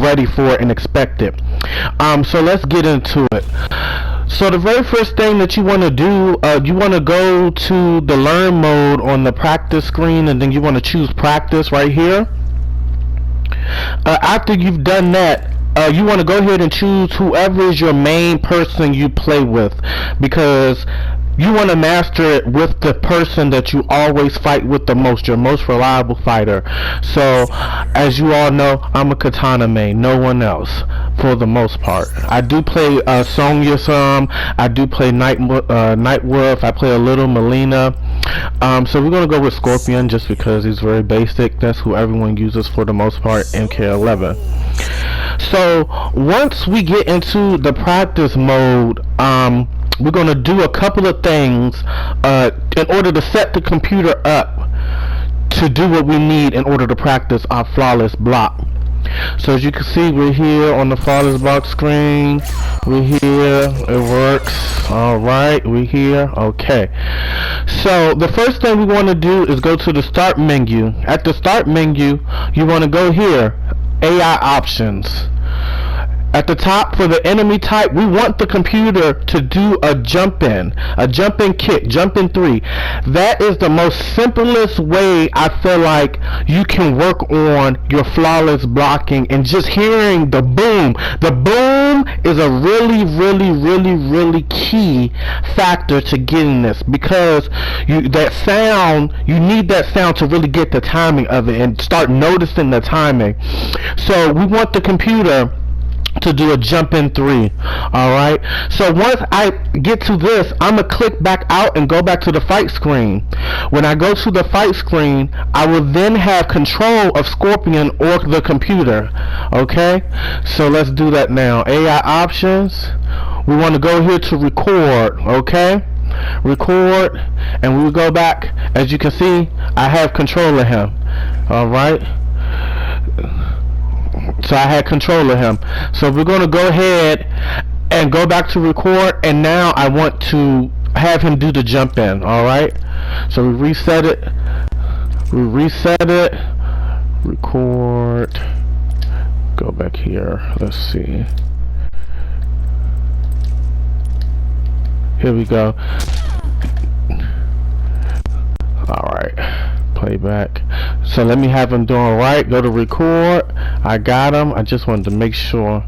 ready for it and expect it. So let's get into it. So the very first thing that you want to do, you want to go to the learn mode on the practice screen, and then you want to choose practice right here. After you've done that, you want to go ahead and choose whoever is your main person you play with, because you want to master it with the person that you always fight with the most, your most reliable fighter. So, as you all know, I'm a Katana main, no one else, for the most part. I do play Sonya some, I do play Night Wolf, I play a little Melina. So we're going to go with Scorpion just because he's very basic. That's who everyone uses for the most part, MK11. So, once we get into the practice mode, we're going to do a couple of things in order to set the computer up to do what we need in order to practice our flawless block. So as you can see, we're here on the flawless block screen. We're here, it works. Alright, we're here. Okay. So the first thing we want to do is go to the start menu. At the start menu, you want to go here, AI options. At the top, for the enemy type, we want the computer to do a jump in kick, jump in 3. That is the most simplest way I feel like you can work on your flawless blocking, and just hearing the boom. The boom is a really key factor to getting this, because that sound, you need that sound to really get the timing of it and start noticing the timing. So we want the computer to do a jump in 3. Alright, so once I get to this, I'm gonna click back out and go back to the fight screen. When I go to the fight screen, I will then have control of Scorpion or the computer. Okay, so let's do that now. AI options, we want to go here to record. Okay, record, and we will go back. As you can see, I have control of him. Alright, so I had control of him. So we're going to go ahead and go back to record, and now I want to have him do the jump in. Alright, so we reset it, record, go back here, let's see, here we go. Alright, playback. So let me have him doing right. Go to record. I got him. I just wanted to make sure.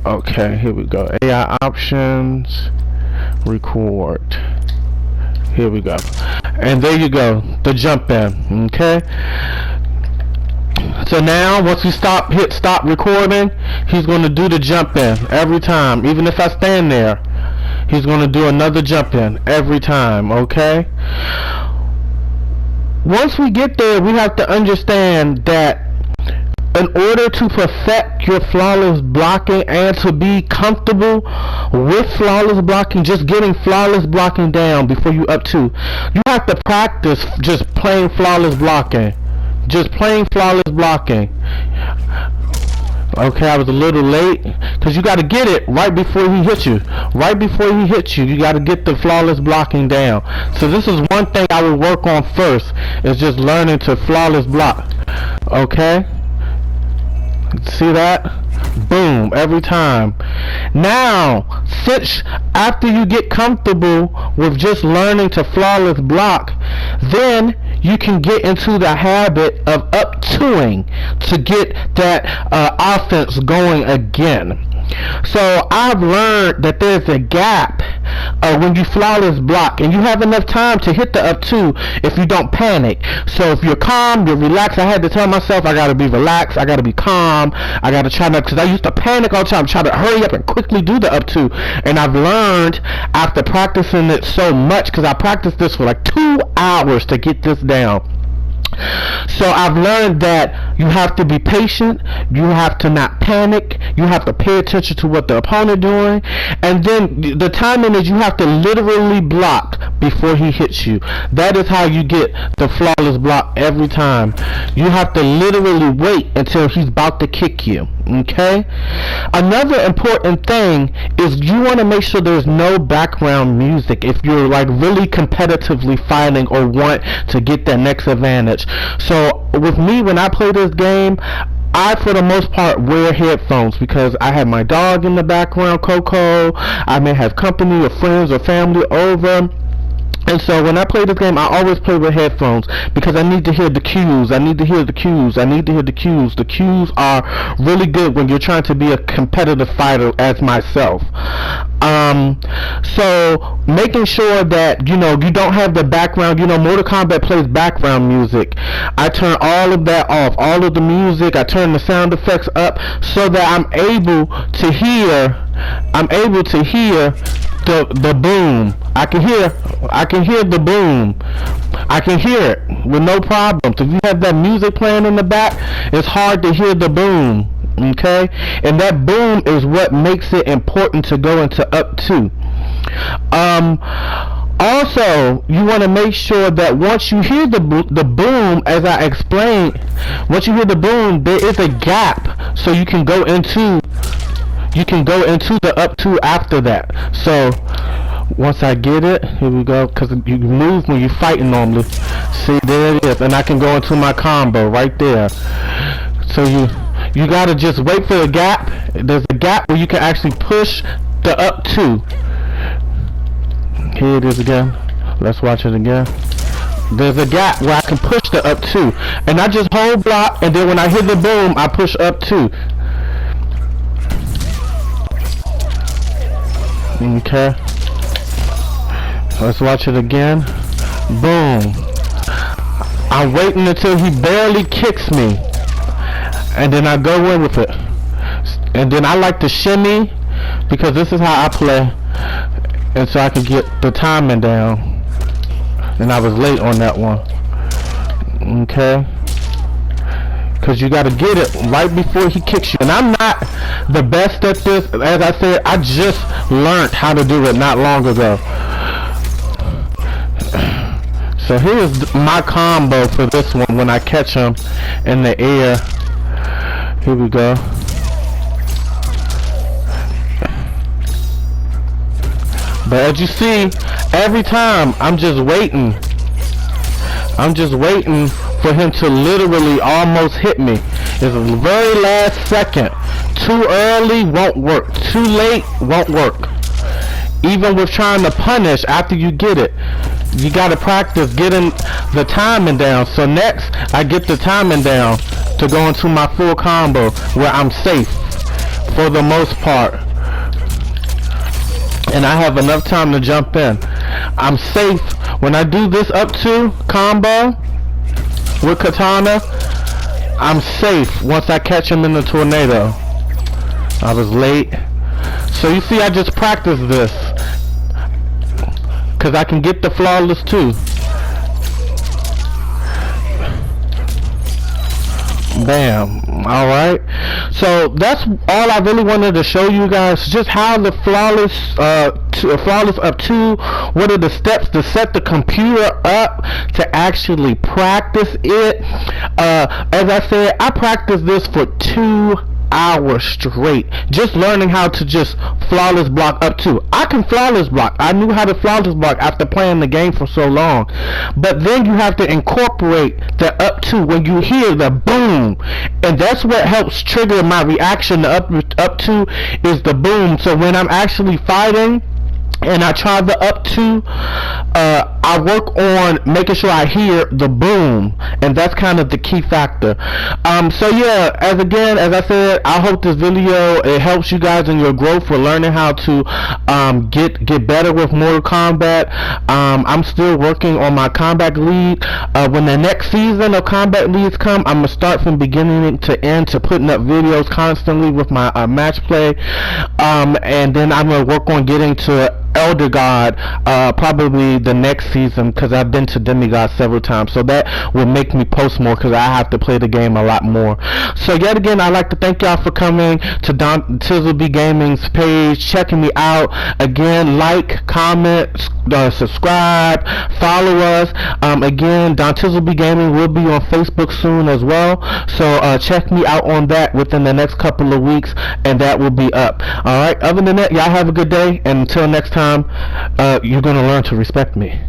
Okay, here we go. AI options, record. Here we go. And there you go, the jump in. Okay. So now once we hit stop recording, he's going to do the jump in every time. Even if I stand there, he's going to do another jump in every time. Okay. Once we get there, we have to understand that in order to perfect your flawless blocking and to be comfortable with flawless blocking, just getting flawless blocking down before you up to, you have to practice just plain flawless blocking. Just plain flawless blocking. Okay, I was a little late, because you got to get it right before he hits you. Right before he hits you, you got to get the flawless blocking down. So this is one thing I would work on first, is just learning to flawless block. Okay? See that? Boom, every time. Now, since after you get comfortable with just learning to flawless block, then you can get into the habit of up-2ing to get that offense going again. So I've learned that there's a gap when you flawless block, and you have enough time to hit the up-2 if you don't panic. So if you're calm, you're relaxed. I had to tell myself I gotta be relaxed, I gotta be calm, I gotta try not, because I used to panic all the time, try to hurry up and quickly do the up-2. And I've learned after practicing it so much, because I practiced this for like 2 hours to get this down. So I've learned that you have to be patient, you have to not panic, you have to pay attention to what the opponent doing, and then the timing is you have to literally block before he hits you. That is how you get the flawless block every time. You have to literally wait until he's about to kick you. Okay? Another important thing is you want to make sure there's no background music if you're like really competitively fighting or want to get that next advantage. So with me, when I play this game, I, for the most part, wear headphones because I have my dog in the background, Coco. I may have company or friends or family over. And so when I play this game, I always play with headphones because I need to hear the cues. I need to hear the cues. I need to hear the cues. The cues are really good when you're trying to be a competitive fighter as myself. So making sure that, you don't have the background, Mortal Kombat plays background music. I turn all of that off, all of the music. I turn the sound effects up so that I'm able to hear the boom. I can hear the boom. I can hear it with no problems. If you have that music playing in the back, it's hard to hear the boom. Okay? And that boom is what makes it important to go into up 2. Also, you want to make sure that once you hear the boom, as I explained, once you hear the boom, there is a gap so you can go into the up 2 after that. So once I get it, here we go, because you move when you're fighting normally. See, there it is, and I can go into my combo right there. So you gotta just wait for the gap. There's a gap where you can actually push the up 2. Here it is again. Let's watch it again. There's a gap where I can push the up 2, and I just hold block, and then when I hit the boom, I push up 2. Okay. Let's watch it again. Boom. I'm waiting until he barely kicks me, and then I go in with it. And then I like to shimmy because this is how I play, and so I can get the timing down. And I was late on that one. Okay. Because you got to get it right before he kicks you. And I'm not the best at this. As I said, I just learned how to do it not long ago. So here's my combo for this one when I catch him in the air. Here we go. But as you see, every time I'm just waiting. I'm just waiting for him to literally almost hit me. It's the very last second. Too early won't work. Too late won't work. Even with trying to punish after you get it, you gotta practice getting the timing down. So next, I get the timing down to go into my full combo where I'm safe for the most part. And I have enough time to jump in. I'm safe when I do this up 2 combo with Katana. I'm safe once I catch him in the tornado. I was late. So you see, I just practiced this because I can get the flawless too. Bam. Alright, so that's all I really wanted to show you guys, just how the flawless up 2, what are the steps to set the computer up to actually practice it. As I said, I practiced this for 2 hours straight, just learning how to just flawless block up 2. I can flawless block. I knew how to flawless block after playing the game for so long. But then you have to incorporate the up 2 when you hear the boom, and that's what helps trigger my reaction to up 2 is the boom. So when I'm actually fighting and I try the up 2, I work on making sure I hear the boom, and that's kind of the key factor. So yeah, as I said, I hope this video, it helps you guys in your growth for learning how to get better with Mortal Kombat. I'm still working on my Combat League. When the next season of Combat Leagues come, I'm gonna start from beginning to end to putting up videos constantly with my match play, and then I'm gonna work on getting to Elder God probably the next season, because I've been to Demigod several times, so that will make me post more because I have to play the game a lot more. So yet again, I'd like to thank y'all for coming to DontizzleBeGaming's page, checking me out. Again, like, comment, subscribe, follow us. Again, DontizzleBeGaming will be on Facebook soon as well, so check me out on that within the next couple of weeks, and that will be up. Alright, other than that, y'all have a good day, and until next time, you're going to learn to respect me.